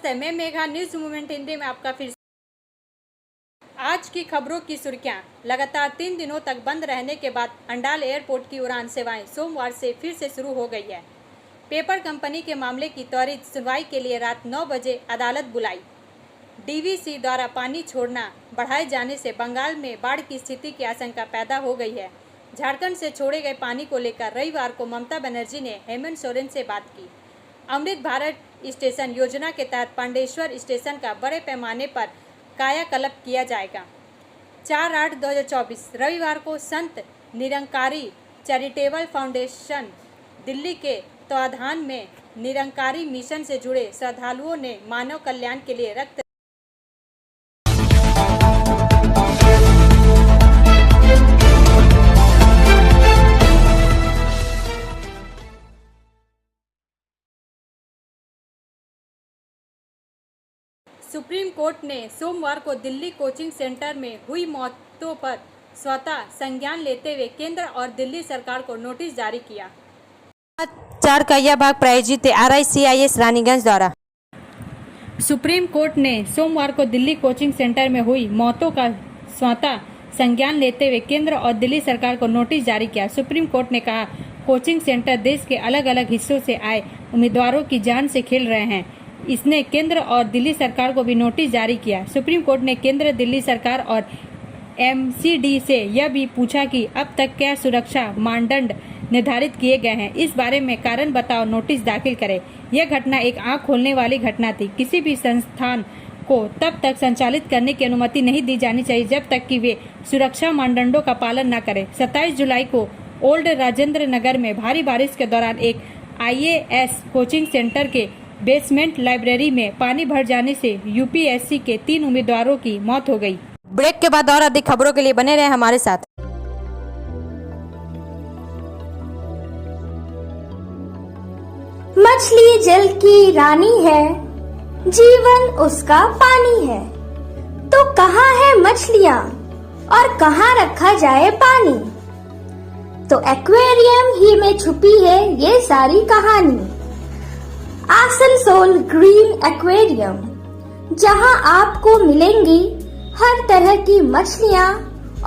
नमस्ते, मैं Megha. News movement Hindi में आपका फिर आज की खबरों की सुर्खियां। लगातार 3 दिनों तक बंद रहने के बाद अंडाल एयरपोर्ट की उड़ान सेवाएं सोमवार से फिर से शुरू हो गई है। पेपर कंपनी के मामले की त्वरित सुनवाई के लिए रात 9 बजे अदालत बुलाई। डीवीसी द्वारा पानी छोड़ना बढ़ाए जाने से बंगाल में बाढ़ की स्थिति की आशंका पैदा हो गई है। झारखंड से छोड़े गए पानी को लेकर रविवार को ममता बनर्जी ने हेमंत सोरेन से बात की। अमृत भारत स्टेशन योजना के तहत पांडेश्वर स्टेशन का बड़े पैमाने पर कायाकल्प किया जाएगा। 4/8/2024 रविवार को संत निरंकारी चैरिटेबल फाउंडेशन दिल्ली के तत्वाधान में निरंकारी मिशन से जुड़े श्रद्धालुओं ने मानव कल्याण के लिए रक्त सुप्रीम कोर्ट ने सोमवार को दिल्ली कोचिंग सेंटर में हुई मौतों पर स्वतः संज्ञान लेते हुए केंद्र और दिल्ली सरकार को नोटिस जारी किया। 4 का यह भाग प्रायोजित है RICIS रानीगंज द्वारा। सुप्रीम कोर्ट ने सोमवार को दिल्ली कोचिंग सेंटर में हुई मौतों का स्वतः संज्ञान लेते हुए केंद्र और दिल्ली सरकार को नोटिस जारी किया। सुप्रीम कोर्ट ने कहा, कोचिंग सेंटर देश के अलग अलग हिस्सों से आए उम्मीदवारों की जान से खेल रहे हैं। इसने केंद्र और दिल्ली सरकार को भी नोटिस जारी किया। सुप्रीम कोर्ट ने केंद्र, दिल्ली सरकार और MCD से यह भी पूछा कि अब तक क्या सुरक्षा मानदंड निर्धारित किए गए हैं। इस बारे में कारण बताओ नोटिस दाखिल करें। यह घटना एक आंख खोलने वाली घटना थी। किसी भी संस्थान को तब तक संचालित करने की अनुमति नहीं दी जानी चाहिए जब तक कि वे सुरक्षा मानदंडों का पालन न करें। 27 जुलाई को ओल्ड राजेंद्र नगर में भारी बारिश के दौरान एक IAS कोचिंग सेंटर के बेसमेंट लाइब्रेरी में पानी भर जाने से UPSC के 3 उम्मीदवारों की मौत हो गई। ब्रेक के बाद और अधिक खबरों के लिए बने रहे हमारे साथ। मछली जल की रानी है, जीवन उसका पानी है। तो कहाँ है मछलियाँ और कहाँ रखा जाए पानी? तो एक्वेरियम ही में छुपी है ये सारी कहानी। आसनसोल ग्रीन एक्वेरियम, जहां आपको मिलेंगी हर तरह की मछलियां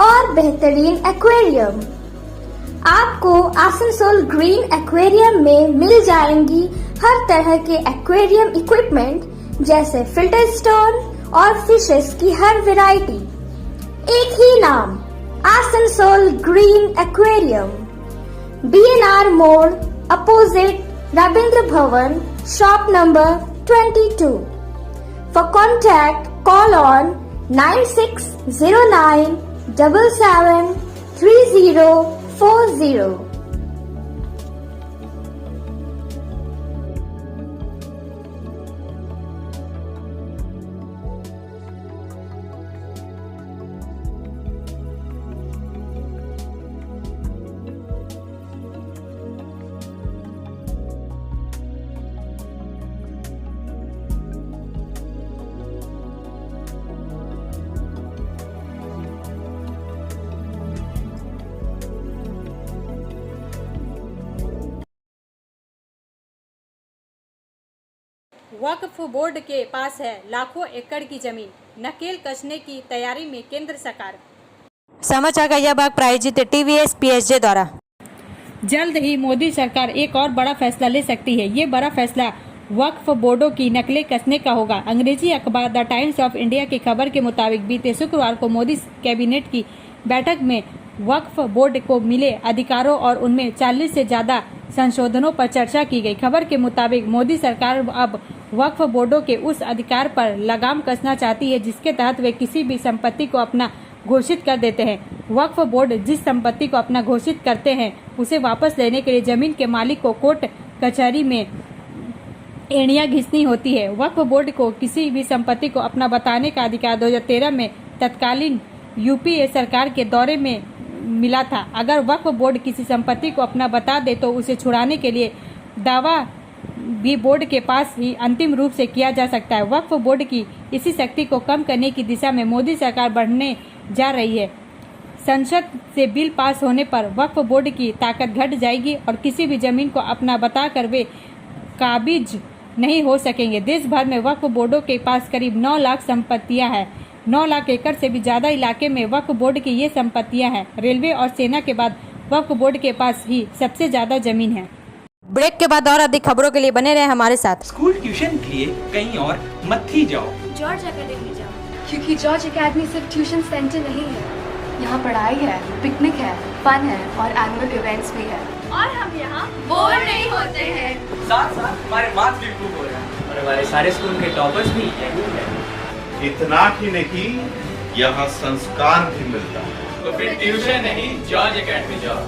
और बेहतरीन एक्वेरियम। आपको आसनसोल ग्रीन एक्वेरियम में मिल जाएंगी हर तरह के एक्वेरियम इक्विपमेंट जैसे फिल्टर स्टोन और फिशेस की हर वैरायटी। एक ही नाम, आसनसोल ग्रीन एक्वेरियम। BNR मोड़ opposite Ravindra Bhavan, shop number 22. For contact, call on 9609 77 3040. Waqf board के पास है लाखों एकड़ की जमीन, नकेल कसने की तैयारी में केंद्र सरकार। समाचार का यह भाग प्रायोजित है TVS PSJ द्वारा। जल्द ही मोदी सरकार एक और बड़ा फैसला ले सकती है। ये बड़ा फैसला वक्फ बोर्डों की नकलें कसने का होगा। अंग्रेजी अखबार द टाइम्स ऑफ इंडिया की खबर के मुताबिक बीते शुक्रवार को मोदी कैबिनेट की बैठक में वक्फ बोर्ड को मिले अधिकारों और उनमें 40 से ज्यादा संशोधनों पर चर्चा की गई। खबर के मुताबिक मोदी सरकार अब वक्फ बोर्डों के उस अधिकार पर लगाम कसना चाहती है जिसके तहत वे किसी भी संपत्ति को अपना घोषित कर देते हैं। वक्फ बोर्ड जिस संपत्ति को अपना घोषित करते हैं उसे वापस लेने के लिए जमीन के मालिक को कोर्ट कचहरी में एड़ियां घिसनी होती है। वक्फ बोर्ड को किसी भी संपत्ति को अपना बताने का अधिकार 2013 में तत्कालीन UPA सरकार के दौरे में मिला था। अगर वक्फ बोर्ड किसी संपत्ति को अपना बता दे तो उसे छुड़ाने के लिए दावा भी बोर्ड के पास ही अंतिम रूप से किया जा सकता है। वक्फ बोर्ड की इसी शक्ति को कम करने की दिशा में मोदी सरकार बढ़ने जा रही है। संसद से बिल पास होने पर वक्फ बोर्ड की ताकत घट जाएगी और किसी भी जमीन को अपना बताकर वे काबिज नहीं हो सकेंगे। देश भर में वक्फ बोर्डों के पास करीब 9 लाख संपत्तियां हैं। 9 लाख एकड़ से भी ज्यादा इलाके में वक्फ बोर्ड की ये संपत्तियां हैं। रेलवे और सेना के बाद वक्फ बोर्ड के पास ही सबसे ज्यादा जमीन है। ब्रेक के बाद और अधिक खबरों के लिए बने रहे हमारे साथ। स्कूल ट्यूशन के लिए कहीं और मत ही जाओ। जॉर्ज एकेडमी जाओ, क्योंकि जॉर्ज एकेडमी सिर्फ ट्यूशन सेंटर नहीं है। यहाँ पढ़ाई है, पिकनिक है, फन है और एनुअल इवेंट्स भी है। और हम यहाँ बोर नहीं होते हैं। साथ साथ हमारे मार्क्स भी इम्प्रूव हो रहे हैं और हमारे सारे स्कूल के टॉपर्स भी यही है। इतना ही नहीं, यहाँ संस्कार भी मिलता है। तो फिर ट्यूशन नहीं, जॉर्ज एकेडमी जाओ।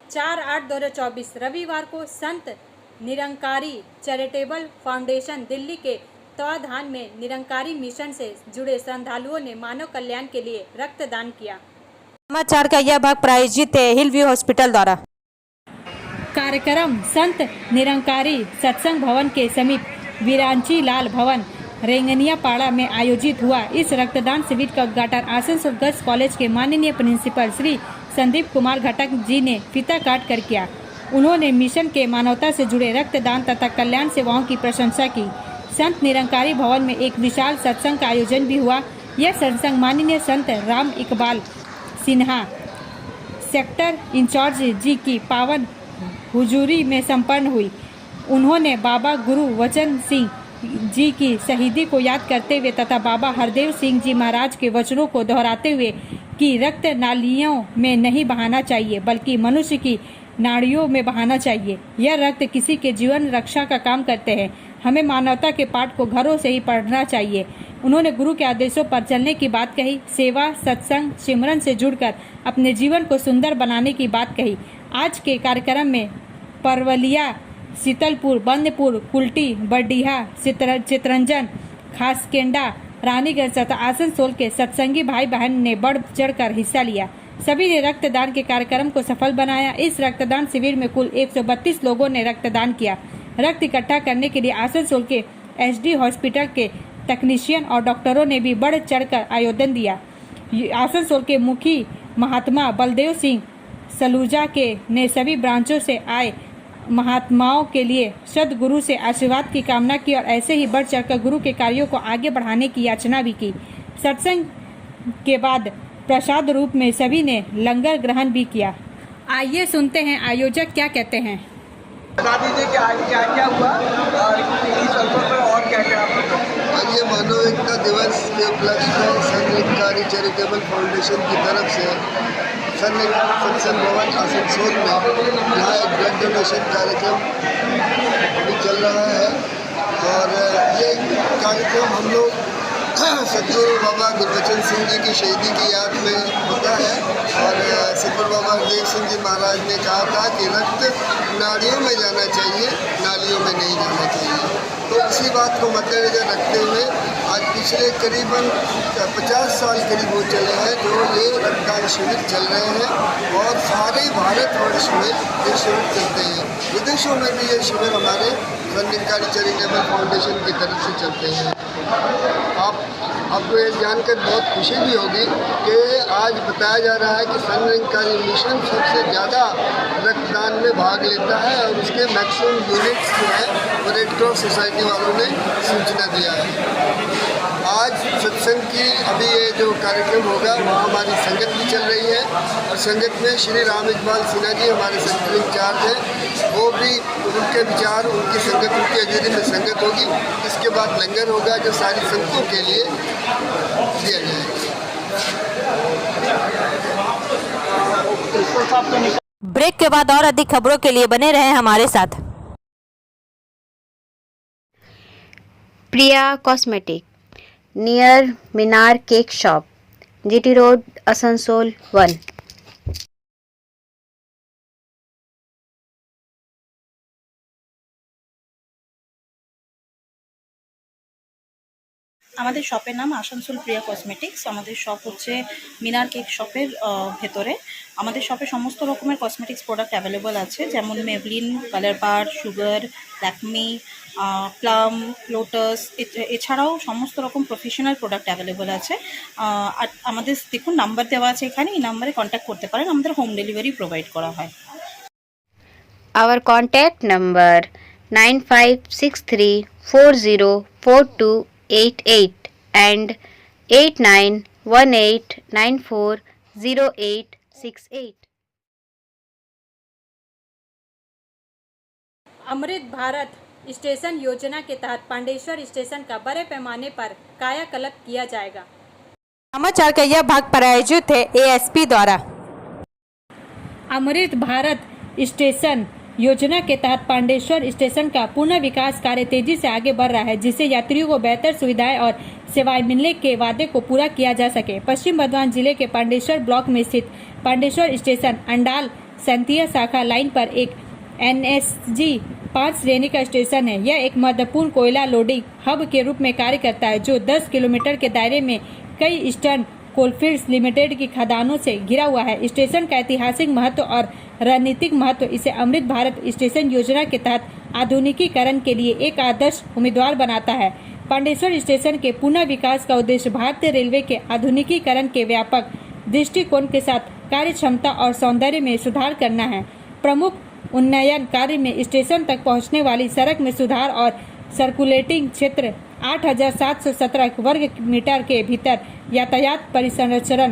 4/8/2024 रविवार को संत निरंकारी चैरिटेबल फाउंडेशन दिल्ली के तत्वाधान में निरंकारी मिशन से जुड़े श्रद्धालुओं ने मानव कल्याण के लिए रक्तदान किया। समाचार का यह भाग प्रायोजित है हिल व्यू हॉस्पिटल द्वारा। कार्यक्रम संत निरंकारी सत्संग भवन के समीप विरांची लाल भवन रेंगनियापाड़ा में आयोजित हुआ। इस रक्तदान शिविर का उद्घाटन आसनसोल गर्ल्स कॉलेज के माननीय प्रिंसिपल श्री संदीप कुमार घटक जी ने फीता काट कर किया। उन्होंने मिशन के मानवता से जुड़े रक्तदान तथा कल्याण सेवाओं की प्रशंसा की। संत निरंकारी भवन में एक विशाल सत्संग का आयोजन भी हुआ। यह सत्संग माननीय संत राम इकबाल सिन्हा सेक्टर इंचार्ज जी की पावन हुजूरी में संपन्न हुई। उन्होंने बाबा गुरु वचन सिंह जी की शहीदी को याद करते हुए तथा बाबा हरदेव सिंह जी महाराज के वचनों को दोहराते हुए कि रक्त नालियों में नहीं बहाना चाहिए बल्कि मनुष्य की नाड़ियों में बहाना चाहिए। यह रक्त किसी के जीवन रक्षा का काम करते हैं। हमें मानवता के पाठ को घरों से ही पढ़ना चाहिए। उन्होंने गुरु के आदेशों पर चलने की बात कही। सेवा, सत्संग, सिमरन से जुड़कर अपने जीवन को सुंदर बनाने की बात कही। आज के कार्यक्रम में परवलिया, शीतलपुर, बंदपुर, कुल्टी, बरडीहा, चितरंजन, खासकेंडा, रानीगंज तथा आसनसोल के सत्संगी भाई बहन ने बढ़ चढ़कर हिस्सा लिया। सभी ने रक्तदान के कार्यक्रम को सफल बनाया। इस रक्तदान शिविर में कुल 132 लोगों ने रक्तदान किया। रक्त इकट्ठा करने के लिए आसनसोल के एसडी हॉस्पिटल के तकनीशियन और डॉक्टरों ने भी बढ़ चढ़कर आयोजन दिया। आसनसोल के मुखी महात्मा बलदेव सिंह सलूजा के ने सभी ब्रांचों से आए महात्माओं के लिए सदगुरु से आशीर्वाद की कामना की और ऐसे ही बढ़ चढ़कर गुरु के कार्यों को आगे बढ़ाने की याचना भी की। सत्संग के बाद प्रसाद रूप में सभी ने लंगर ग्रहण भी किया। आइए सुनते हैं आयोजक क्या कहते हैं। बता दीजिए कि आज क्या हुआ और इस अवसर पर और क्या आज ये मानव एकता दिवस के उपलक्ष्य में संत निरंकारी चैरिटेबल फाउंडेशन की तरफ से सत्संग भवन आसनसोल में यहाँ एक ब्लड डोनेशन कार्यक्रम भी चल रहा है और ये कार्यक्रम हम लोग सतगुरु बाबा गुरबचन सिंह जी की शहीदी की याद में होता है और सतगुरु बाबा हरदेव सिंह जी महाराज ने कहा था कि रक्त नाड़ियों में जाना चाहिए, नालियों में नहीं जाना चाहिए। तो इसी बात को मद्देनजर रखते हुए आज पिछले करीबन 50 साल करीब हो चले हैं जो ये रक्तदान शिविर चल रहे हैं और सारे भारतवर्ष में ये शिविर चलते हैं। विदेशों में भी ये शिविर हमारे संत निरंकारी चैरिटेबल फाउंडेशन की तरफ से चलते हैं। आपको ये जानकर बहुत खुशी भी होगी कि आज बताया जा रहा है कि संत निरंकारी मिशन सबसे ज़्यादा रक्तदान में भाग लेता है और उसके मैक्सिमम यूनिट्स जो है वो रेड क्रॉस सोसाइटी वालों ने सूचना दिया है। आज सत्संग की अभी ये जो कार्यक्रम होगा वहाँ हमारी संगत भी चल रही है और संगत में श्री राम इकबाल सिन्हा जी हमारे सेक्टर इंचार्ज हैं। वो भी उनके विचार, उनकी संगत, उनकी हजूरी में संगत होगी। इसके बाद लंगर होगा जो सारी संगतों के लिए दिया जाएगा। ब्रेक के बाद और अधिक खबरों के लिए बने रहें हमारे साथ। Priya cosmetic near Minar cake shop, GT road, Asansol 1। আমাদের শপের নাম আসানসোল প্রিয়া কসমেটিক্স। আমাদের শপ হচ্ছে মিনার কেক শপের ভেতরে। আমাদের শপে সমস্ত রকমের কসমেটিক্স প্রোডাক্ট অ্যাভেলেবল আছে, যেমন মেবলিন, কালার বার, সুগার, ল্যাকমি, প্লাম, লোটাস, এছাড়াও সমস্ত রকম প্রফেশনাল প্রোডাক্ট অ্যাভেলেবল আছে। আর আমাদের দেখুন নাম্বার দেওয়া আছে এখানে, এই নাম্বারে কন্ট্যাক্ট করতে পারেন, আমাদের হোম ডেলিভারি প্রোভাইড করা হয়। Our contact number 9563404288 and 8918940868। Amrit Bharat station योजना के तहत पांडेश्वर स्टेशन का बड़े पैमाने पर कायाकल्प किया जाएगा। समाचार का यह भाग प्रायोजित है एएसपी द्वारा। अमृत भारत स्टेशन योजना के तहत पांडेश्वर स्टेशन का पुनः विकास कार्य तेजी से आगे बढ़ रहा है, जिससे यात्रियों को बेहतर सुविधाएं और सेवाएं मिलने के वादे को पूरा किया जा सके। पश्चिम बर्धमान जिले के पांडेश्वर ब्लॉक में स्थित पांडेश्वर स्टेशन अंडाल संतिया शाखा लाइन पर एक NSG 5 श्रेणी का स्टेशन है। यह एक महत्वपूर्ण कोयला लोडिंग हब के रूप में कार्य करता है, जो 10 किलोमीटर के दायरे में कई ईस्टर्न कोलफील्ड्स लिमिटेड की खदानों से घिरा हुआ है। स्टेशन का ऐतिहासिक महत्व और रणनीतिक महत्व इसे अमृत भारत स्टेशन योजना के तहत आधुनिकीकरण के लिए एक आदर्श उम्मीदवार बनाता है। पांडेश्वर स्टेशन के पुनः विकास का उद्देश्य भारतीय रेलवे के आधुनिकीकरण के व्यापक दृष्टिकोण के साथ कार्य क्षमता और सौंदर्य में सुधार करना है। प्रमुख उन्नयन कार्य में स्टेशन तक पहुंचने वाली सड़क में सुधार और सर्कुलेटिंग क्षेत्र 8717 वर्ग मीटर के भीतर यातायात परिसंरचना,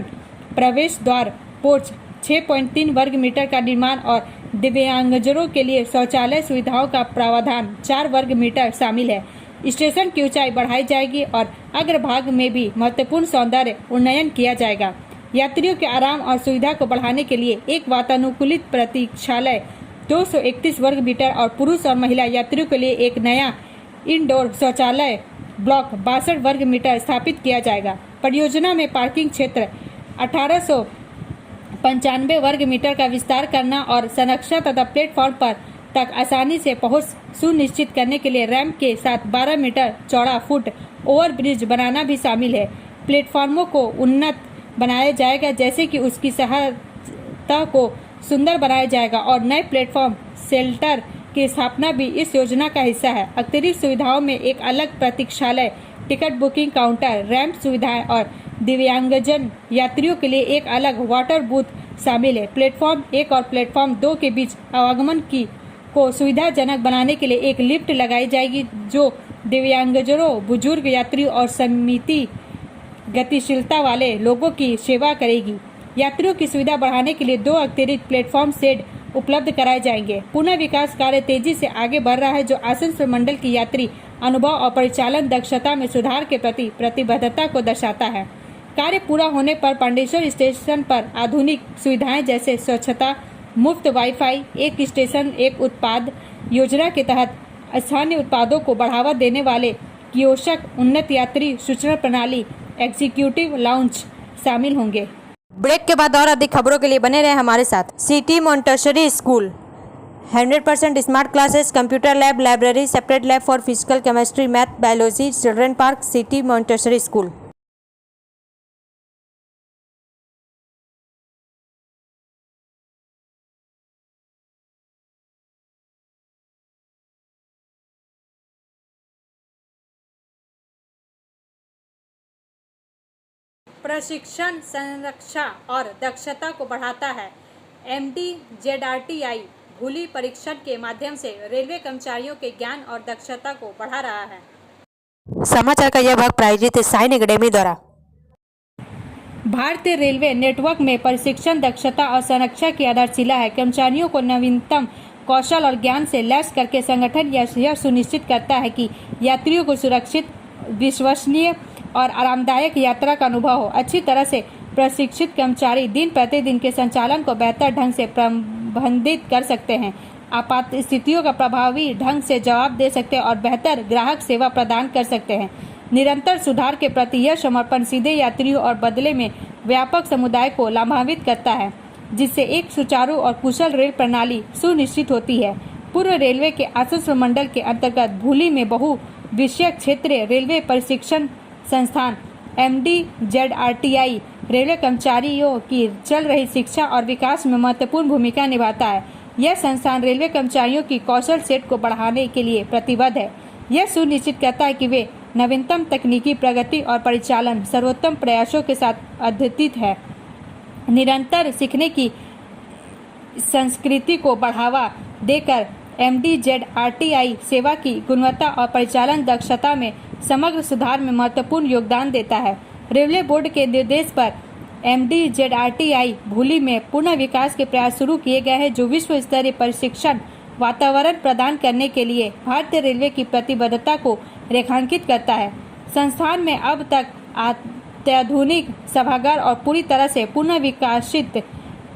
प्रवेश द्वार, पोर्च 6.3 वर्ग मीटर का निर्माण और दिव्यांगजनों के लिए शौचालय सुविधाओं का प्रावधान 4 वर्ग मीटर शामिल है। स्टेशन की ऊंचाई बढ़ाई जाएगी और अग्रभाग में भी महत्वपूर्ण सौंदर्य उन्नयन किया जाएगा। यात्रियों के आराम और सुविधा को बढ़ाने के लिए एक वातानुकूलित प्रतीक्षालय 231 वर्ग मीटर और पुरुष और महिला यात्रियों के लिए एक नया इंडोर शौचालय ब्लॉक 62 वर्ग मीटर स्थापित किया जाएगा। परियोजना में पार्किंग क्षेत्र 1895 वर्ग मीटर का विस्तार करना और संरक्षण तथा प्लेटफॉर्म पर तक आसानी से पहुंच सुनिश्चित करने के लिए रैंप के साथ 12 मीटर चौड़ा फुट ओवरब्रिज बनाना भी शामिल है। प्लेटफॉर्मों को उन्नत बनाया जाएगा, जैसे कि उसकी सहायता को सुंदर बनाया जाएगा और नए प्लेटफॉर्म शेल्टर की स्थापना भी इस योजना का हिस्सा है। अतिरिक्त सुविधाओं में एक अलग प्रतीक्षालय, टिकट बुकिंग काउंटर, रैंप सुविधाएं और दिव्यांगजन यात्रियों के लिए एक अलग वाटर बूथ शामिल है। प्लेटफॉर्म 1 और प्लेटफॉर्म 2 के बीच आवागमन को सुविधाजनक बनाने के लिए एक लिफ्ट लगाई जाएगी, जो दिव्यांगजनों, बुजुर्ग यात्रियों और सीमित गतिशीलता वाले लोगों की सेवा करेगी। यात्रियों की सुविधा बढ़ाने के लिए 2 अतिरिक्त प्लेटफॉर्म शेड उपलब्ध कराए जाएंगे। पुनः विकास कार्य तेजी से आगे बढ़ रहा है, जो आसनसोल मंडल की यात्री अनुभव और परिचालन दक्षता में सुधार के प्रति प्रतिबद्धता को दर्शाता है। कार्य पूरा होने पर पांडेश्वर स्टेशन पर आधुनिक सुविधाएं जैसे स्वच्छता, मुफ्त वाईफाई, एक स्टेशन एक उत्पाद योजना के तहत स्थानीय उत्पादों को बढ़ावा देने वाले कियोस्क, उन्नत यात्री सूचना प्रणाली, एग्जीक्यूटिव लाउंज शामिल होंगे। ब्रेक के बाद और अधिक खबरों के लिए बने रहे हमारे साथ। City Montessori school 100% smart classes, computer lab, library, separate lab for physical, chemistry, math, biology, children park, city Montessori school. प्रशिक्षण संरक्षा और दक्षता को बढ़ाता है। MDZRTI भूली परीक्षण के माध्यम से रेलवे कर्मचारियों के ज्ञान और दक्षता को बढ़ा रहा है। समाचार का यह भाग प्रायोजित है साइन एकेडमी द्वारा। भारतीय रेलवे नेटवर्क में प्रशिक्षण, दक्षता और संरक्षा की आधारशिला है। कर्मचारियों को नवीनतम कौशल और ज्ञान से लैस करके संगठन यह सुनिश्चित करता है कि यात्रियों को सुरक्षित, विश्वसनीय और आरामदायक यात्रा का अनुभव हो। अच्छी तरह से प्रशिक्षित कर्मचारी दिन प्रतिदिन के संचालन को बेहतर ढंग से प्रबंधित कर सकते हैं, आपात स्थितियों का प्रभावी ढंग से जवाब दे सकते हैं और बेहतर ग्राहक सेवा प्रदान कर सकते हैं। निरंतर सुधार के प्रति यह समर्पण सीधे यात्रियों और बदले में व्यापक समुदाय को लाभान्वित करता है, जिससे एक सुचारू और कुशल रेल प्रणाली सुनिश्चित होती है। पूर्व रेलवे के आसनसोल मंडल के अंतर्गत भूली में बहु विषय क्षेत्रीय रेलवे प्रशिक्षण संस्थान MDZRTI रेलवे कर्मचारियों की चल रही शिक्षा और विकास में महत्वपूर्ण भूमिका निभाता है। यह संस्थान रेलवे कर्मचारियों की कौशल सेट को बढ़ाने के लिए प्रतिबद्ध है। यह सुनिश्चित करता है कि वे नवीनतम तकनीकी प्रगति और परिचालन सर्वोत्तम प्रयासों के साथ अद्यतित है। निरंतर सीखने की संस्कृति को बढ़ावा देकर MDZRTI सेवा की गुणवत्ता और परिचालन दक्षता में समग्र सुधार में महत्वपूर्ण योगदान देता है। रेलवे बोर्ड के निर्देश पर MDZRTI भूली में पुनः विकास के प्रयास शुरू किए गए हैं, जो विश्व स्तरीय प्रशिक्षण वातावरण प्रदान करने के लिए भारतीय रेलवे की प्रतिबद्धता को रेखांकित करता है। संस्थान में अब तक अत्याधुनिक सभागार और पूरी तरह से पुनः विकसित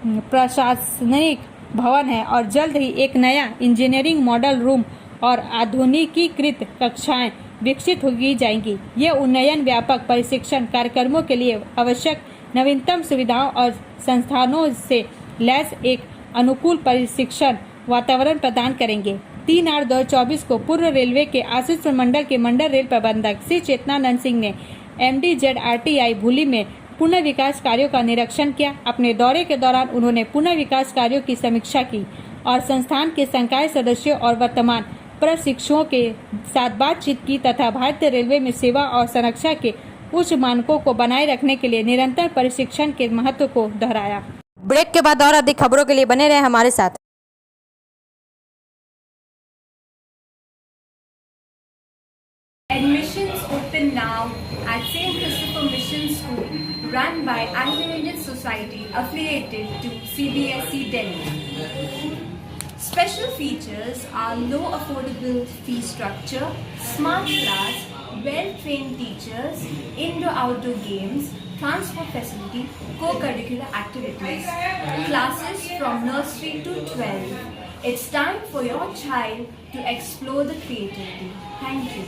प्रशासनिक भवन है और जल्द ही एक नया इंजीनियरिंग मॉडल रूम और आधुनिकीकृत कक्षाएं विकसित की जाएंगी। ये उन्नयन व्यापक प्रशिक्षण कार्यक्रमों के लिए आवश्यक नवीनतम सुविधाओं और संस्थानों से लैस एक अनुकूल प्रशिक्षण वातावरण प्रदान करेंगे। 3/8/2024 को पूर्व रेलवे के आशीष मंडल के मंडल रेल प्रबंधक श्री चेतनानंद सिंह ने MDZRTI भूली में पुनः विकास कार्यों का निरीक्षण किया। अपने दौरे के दौरान उन्होंने पुनः विकास कार्यों की समीक्षा की और संस्थान के संकाय सदस्यों और वर्तमान प्रशिक्षुओं के साथ बातचीत की तथा भारतीय रेलवे में सेवा और संरक्षा के उच्च मानकों को बनाए रखने के लिए निरंतर प्रशिक्षण के महत्व को दोहराया। ब्रेक के बाद और अधिक खबरों के लिए बने रहे हमारे साथ। Admissions open now at St. Christopher Mission School, run by Anglo-Indian Society affiliated to CBSE Delhi. Special features are low affordable fee structure, smart class, well-trained teachers, indoor-outdoor games, transport facility, co-curricular activities, classes from nursery to 12. It's time for your child to explore the creativity. Thank you.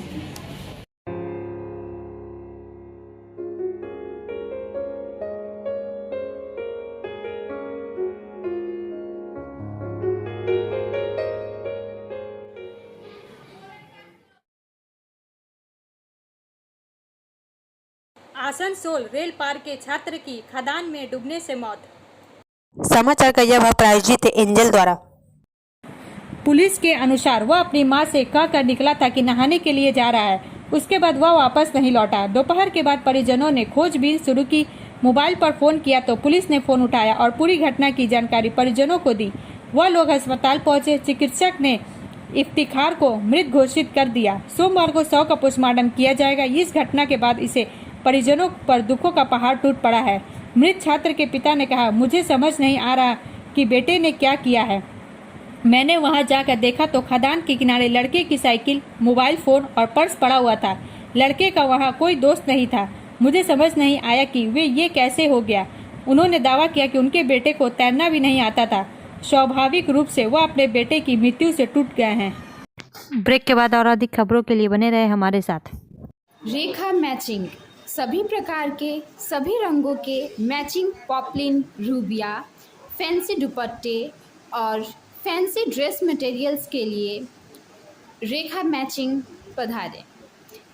Asansol rail park के छात्र की खदान में डूबने से मौत। समाचार का यह भाग प्रायोजित है एंजल द्वारा। पुलिस के अनुसार वह अपनी मां से कहकर निकला था कि नहाने के लिए जा रहा है। उसके बाद वह वापस नहीं लौटा। दोपहर के बाद परिजनों ने खोजबीन शुरू की। मोबाइल पर फोन किया तो पुलिस ने फोन उठाया और पूरी घटना की जानकारी परिजनों को दी। वह लोग अस्पताल पहुंचे। चिकित्सक ने इफ्तिखार को मृत घोषित कर दिया। सोमवार को शव का पोस्टमार्टम किया जाएगा। इस घटना के बाद इसे परिजनों पर दुखों का पहाड़ टूट पड़ा है। मृत छात्र के पिता ने कहा, मुझे समझ नहीं आ रहा कि बेटे ने क्या किया है। मैंने वहां जाकर देखा तो खदान के किनारे लड़के की साइकिल, मोबाइल फोन और पर्स पड़ा हुआ था। लड़के का वहां कोई दोस्त नहीं था। मुझे समझ नहीं आया कि वे ये कैसे हो गया। उन्होंने दावा किया कि उनके बेटे को तैरना भी नहीं आता था। स्वाभाविक रूप से वह अपने बेटे की मृत्यु से टूट गए हैं। ब्रेक के बाद और अधिक खबरों के लिए बने रहे हमारे साथ। रेखा मैचिंग, सभी प्रकार के सभी रंगों के मैचिंग पॉपलिन, रूबिया, फैंसी दुपट्टे और फैंसी ड्रेस मटेरियल्स के लिए रेखा मैचिंग पधारें।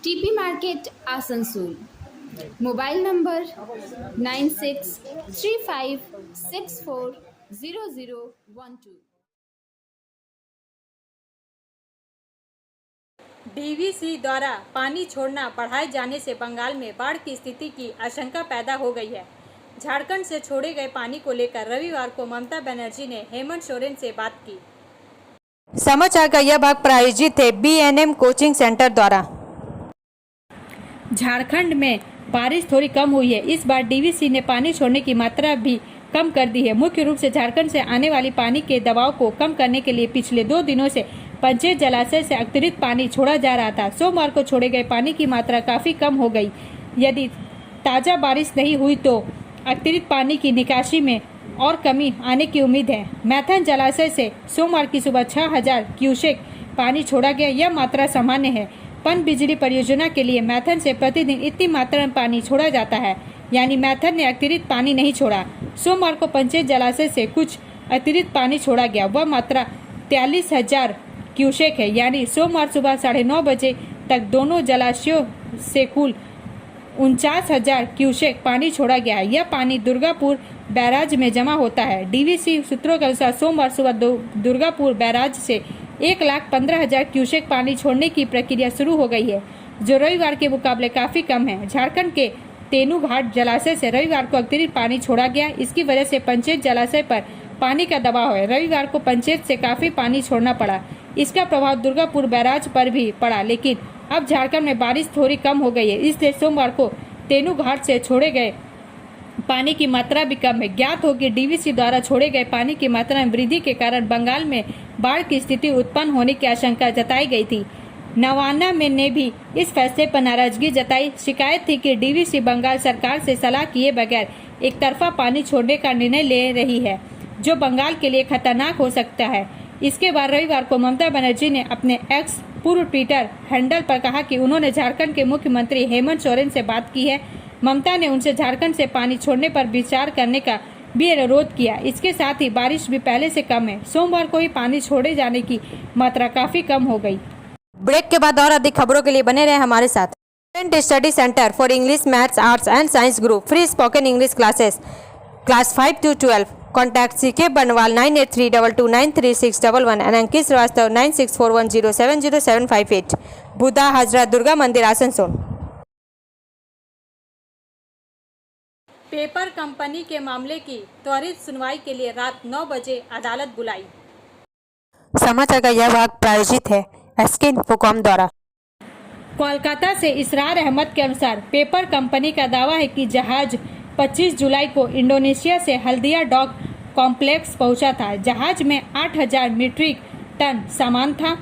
TP market Asansol. Mobile number 9635640012। DVC द्वारा पानी छोड़ना बढ़ाए जाने से बंगाल में बाढ़ की स्थिति की आशंका पैदा हो गई है। झारखंड से छोड़े गए पानी को लेकर रविवार को ममता बनर्जी ने हेमंत सोरेन से बात की। समाचार का यह भाग प्रायोजित है BNM कोचिंग सेंटर द्वारा। झारखंड में बारिश थोड़ी कम हुई है। इस बार DVC ने पानी छोड़ने की मात्रा भी कम कर दी है। मुख्य रूप से झारखंड से आने वाली पानी के दबाव को कम करने के लिए पिछले 2 दिनों से पंचेत जलाशय से अतिरिक्त पानी छोड़ा जा रहा था। सोमवार को छोड़े गए पानी की मात्रा काफी कम हो गई। यदि ताजा बारिश नहीं हुई तो अतिरिक्त पानी की निकासी में और कमी आने की उम्मीद है। मैथन जलाशय से सोमवार की सुबह 6000 क्यूसेक पानी छोड़ा गया। यह मात्रा सामान्य है। पन बिजली परियोजना के लिए मैथन से प्रतिदिन इतनी मात्रा में पानी छोड़ा जाता है, यानी मैथन ने अतिरिक्त पानी नहीं छोड़ा। सोमवार को पंचेत जलाशय से कुछ अतिरिक्त पानी छोड़ा गया। वह मात्रा 43000 क्यूसेक है, यानी सोमवार सुबह 9:30 बजे तक दोनों जलाशयों से कुल 49000 क्यूसेक पानी छोड़ा गया है। यह पानी दुर्गापुर बैराज में जमा होता है। DVC सूत्रों के अनुसार सोमवार सुबह दुर्गापुर बैराज से 1,15,000 क्यूसेक पानी छोड़ने की प्रक्रिया शुरू हो गई है, जो रविवार के मुकाबले काफी कम है। झारखंड के तेनू घाट जलाशय से रविवार को अतिरिक्त पानी छोड़ा गया। इसकी वजह से पंचेत जलाशय पर पानी का दबाव है। रविवार को पंचेत से काफी पानी छोड़ना पड़ा। इसका प्रभाव दुर्गापुर बैराज पर भी पड़ा, लेकिन अब झारखंड में बारिश थोड़ी कम हो गई है, इसलिए सोमवार को तेनू घाट से छोड़े गए पानी की मात्रा भी कम है। ज्ञात हो कि डीवीसी द्वारा छोड़े गए पानी की मात्रा में वृद्धि के कारण बंगाल में बाढ़ की स्थिति उत्पन्न होने की आशंका जताई गई थी। नवाना में ने भी इस फैसले पर नाराजगी जताई। शिकायत थी कि डीवीसी बंगाल सरकार से सलाह किए बगैर एक तरफा पानी छोड़ने का निर्णय ले रही है, जो बंगाल के लिए खतरनाक हो सकता है। इसके बाद रविवार को ममता बनर्जी ने अपने एक्स पूर्व ट्विटर हैंडल पर कहा कि उन्होंने झारखंड के मुख्यमंत्री हेमंत सोरेन से बात की है। ममता ने उनसे झारखंड से पानी छोड़ने पर विचार करने का भी अनुरोध किया। इसके साथ ही बारिश भी पहले से कम है। सोमवार को ही पानी छोड़े जाने की मात्रा काफी कम हो गई। ब्रेक के बाद और अधिक खबरों के लिए बने रहे हमारे साथ। Student study centre for English, maths, arts and science group free spoken English classes class 5 to 12। Contact CK Banwal 9832293611 and Ankit Shrivastava 9641070758। Budha Hajra Durga Mandir Asansol. Paper company के मामले की त्वरित सुनवाई के लिए रात 9 बजे अदालत बुलाई। समाचार का यह भाग प्रायोजित है एसके इन्फोकॉम द्वारा। कोलकाता से इसरार अहमद के अनुसार पेपर कंपनी का दावा है कि जहाज 25 जुलाई को इंडोनेशिया से हल्दिया डॉक कॉम्प्लेक्स पहुंचा था। जहाज में 8,000 मीट्रिक टन सामान था।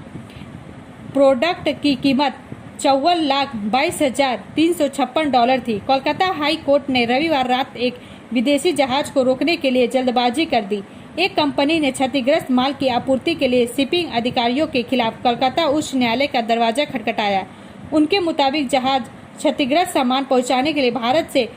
प्रोडक्ट की कीमत $54,22,356 थी। कोलकाता हाई कोर्ट ने रविवार रात एक विदेशी जहाज को रोकने के लिए जल्दबाजी कर दी। एक कंपनी ने क्षतिग्रस्त माल की आपूर्ति के लिए शिपिंग अधिकारियों के खिलाफ कोलकाता उच्च न्यायालय का दरवाजा खटखटाया। उनके मुताबिक जहाज क्षतिग्रस्त सामान पहुंचाने के लिए भारत से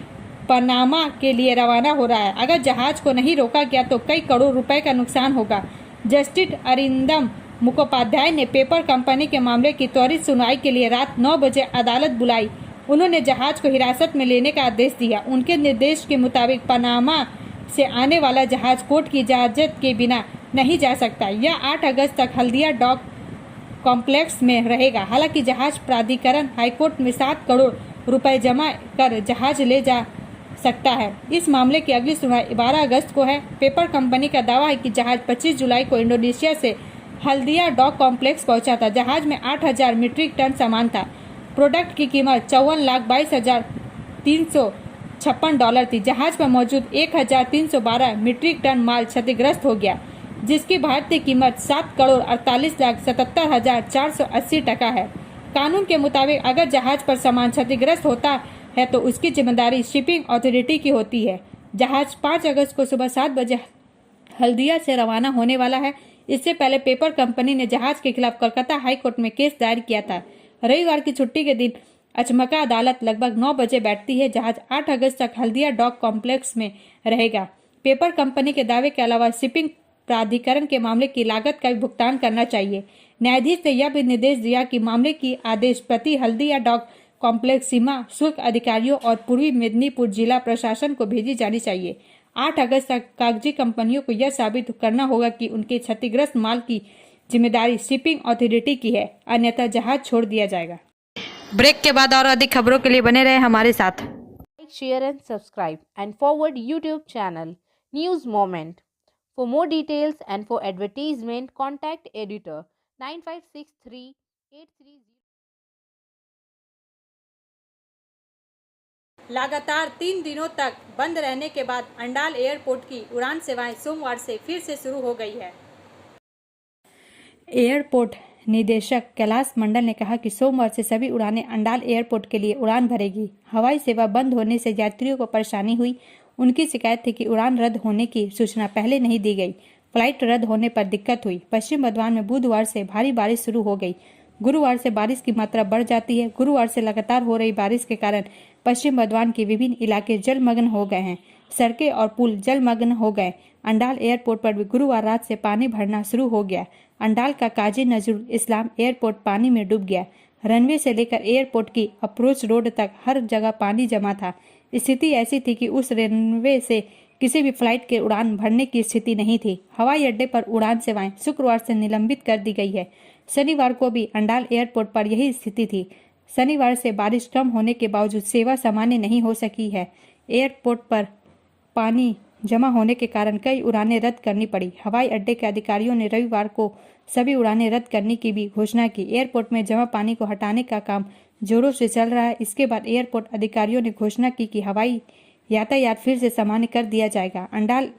पनामा के लिए रवाना हो रहा है। अगर जहाज को नहीं रोका गया तो कई करोड़ रुपए का नुकसान होगा। जस्टिस अरिंदम मुखोपाध्याय ने पेपर कंपनी के मामले की त्वरित सुनवाई के लिए रात 9 बजे अदालत बुलाई। उन्होंने जहाज को हिरासत में लेने का आदेश दिया। उनके निर्देश के मुताबिक पनामा से आने वाला जहाज कोर्ट की इजाजत के बिना नहीं जा सकता। यह 8 अगस्त तक हल्दिया डॉक कॉम्प्लेक्स में रहेगा। हालांकि जहाज प्राधिकरण हाईकोर्ट में 7 करोड़ रुपए जमा कर जहाज ले जा सकता है। इस मामले की अगली सुनवाई 12 अगस्त को है। पेपर कंपनी का दावा है कि जहाज 25 जुलाई को इंडोनेशिया से हल्दिया डॉक कॉम्प्लेक्स पहुंचा था। जहाज में 8,000 मीट्रिक टन सामान था। प्रोडक्ट की कीमत $54,22,356 थी। जहाज पर मौजूद 1,312 मीट्रिक टन माल क्षतिग्रस्त हो गया, जिसकी भारतीय कीमत 7,48,77,480 टका है। कानून के मुताबिक अगर जहाज पर सामान क्षतिग्रस्त होता है तो उसकी जिम्मेदारी शिपिंग अथॉरिटी की होती है। जहाज 5 अगस्त को सुबह 7 बजे हल्दिया से रवाना होने वाला है। इससे पहले पेपर कंपनी ने जहाज के खिलाफ कोलकाता हाई कोर्ट में केस दायर किया था। रविवार की छुट्टी के दिन अचमका अदालत लगभग 9 बजे बैठती है। जहाज 8 अगस्त तक हल्दिया डॉक कॉम्प्लेक्स में रहेगा। पेपर कंपनी के दावे के अलावा शिपिंग प्राधिकरण के मामले की लागत का भी भुगतान करना चाहिए। न्यायाधीश ने यह भी निर्देश दिया कि मामले की आदेश प्रति हल्दिया डॉक कॉम्प्लेक्स सीमा शुल्क अधिकारियों और पूर्वी मेदिनीपुर जिला प्रशासन को भेजी जानी चाहिए। 8 अगस्त तक कागजी कंपनियों को यह साबित करना होगा कि उनके क्षतिग्रस्त माल की जिम्मेदारी शिपिंग अथॉरिटी की है, अन्यथा जहाज छोड़ दिया जाएगा। ब्रेक के बाद और अधिक खबरों के लिए बने रहे हमारे साथ। Like, share and subscribe and forward YouTube channel News Moment. For more details and for advertisement, contact editor 956383. लगातार 3 दिनों तक बंद रहने के बाद अंडाल एयरपोर्ट की उड़ान सेवाएं सोमवार से फिर से शुरू हो गई है। एयरपोर्ट निदेशक कैलाश मंडल ने कहा कि सोमवार से सभी उड़ानें अंडाल एयरपोर्ट के लिए उड़ान भरेगी। हवाई सेवा बंद होने से यात्रियों को परेशानी हुई। उनकी शिकायत थी कि उड़ान रद्द होने की सूचना पहले नहीं दी गई। फ्लाइट रद्द होने पर दिक्कत हुई। पश्चिम बर्धमान में बुधवार से भारी बारिश शुरू हो गई। गुरुवार से बारिश की मात्रा बढ़ जाती है। गुरुवार से लगातार हो रही बारिश के कारण पश्चिम बर्धमान के विभिन्न इलाके जलमग्न हो गए हैं। सड़कें और पुल जलमग्न हो गए। अंडाल एयरपोर्ट पर भी गुरुवार रात से पानी भरना शुरू हो गया। अंडाल का काजी नजरुल इस्लाम एयरपोर्ट पानी में डूब गया। रनवे से लेकर एयरपोर्ट की अप्रोच रोड तक हर जगह पानी जमा था। स्थिति ऐसी थी कि उस रनवे से किसी भी फ्लाइट के उड़ान भरने की स्थिति नहीं थी। हवाई अड्डे पर उड़ान सेवाएं शुक्रवार से निलंबित कर दी गई है। शनिवार को भी अंडाल एयरपोर्ट पर यही स्थिति थी। शनिवार से बारिश कम होने के बावजूद सेवा सामान्य नहीं हो सकी है। एयरपोर्ट पर पानी जमा होने के कारण कई उड़ानें रद्द करनी पड़ी। हवाई अड्डे के अधिकारियों ने रविवार को सभी उड़ानें रद्द करने की भी घोषणा की। एयरपोर्ट में जमा पानी को हटाने का काम जोरों से चल रहा है। इसके बाद एयरपोर्ट अधिकारियों ने घोषणा की कि हवाई यातायात फिर से सामान्य कर दिया जाएगा। अंडाल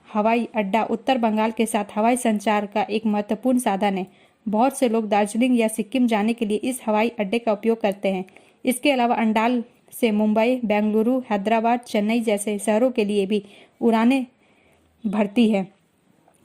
हवाई अड्डा उत्तर बंगाल के साथ हवाई संचार का एक महत्वपूर्ण साधन है। बहुत से लोग दार्जिलिंग या सिक्किम जाने के लिए इस हवाई अड्डे का उपयोग करते हैं। इसके अलावा अंडाल से मुंबई, बेंगलुरु, हैदराबाद, चेन्नई जैसे शहरों के लिए भी उड़ानें भरती है।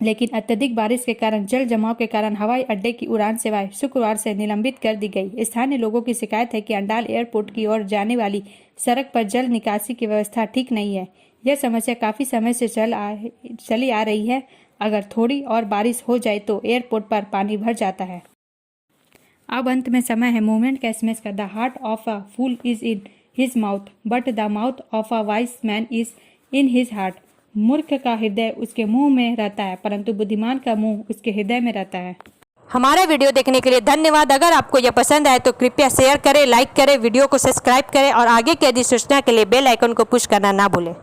लेकिन अत्यधिक बारिश के कारण जल जमाव के कारण हवाई अड्डे की उड़ान सेवाएं शुक्रवार से निलंबित कर दी गई। स्थानीय लोगों की शिकायत है कि अंडाल एयरपोर्ट की ओर जाने वाली सड़क पर जल निकासी की व्यवस्था ठीक नहीं है। यह समस्या काफी समय से चली आ रही है। अगर थोड़ी और बारिश हो जाए तो एयरपोर्ट पर पानी भर जाता है। अब अंत में समय है मूवमेंट का एसएमएस का। The heart of a fool is in his mouth but the mouth of a wise man is in his heart. मूर्ख का हृदय उसके मुंह में रहता है परंतु बुद्धिमान का मुंह उसके हृदय में रहता है। हमारा वीडियो देखने के लिए धन्यवाद। अगर आपको यह पसंद आए तो कृपया शेयर करें, लाइक करें, वीडियो को सब्सक्राइब करें और आगे की अधिसूचना के लिए बेल आइकन को पुश करना ना भूलें।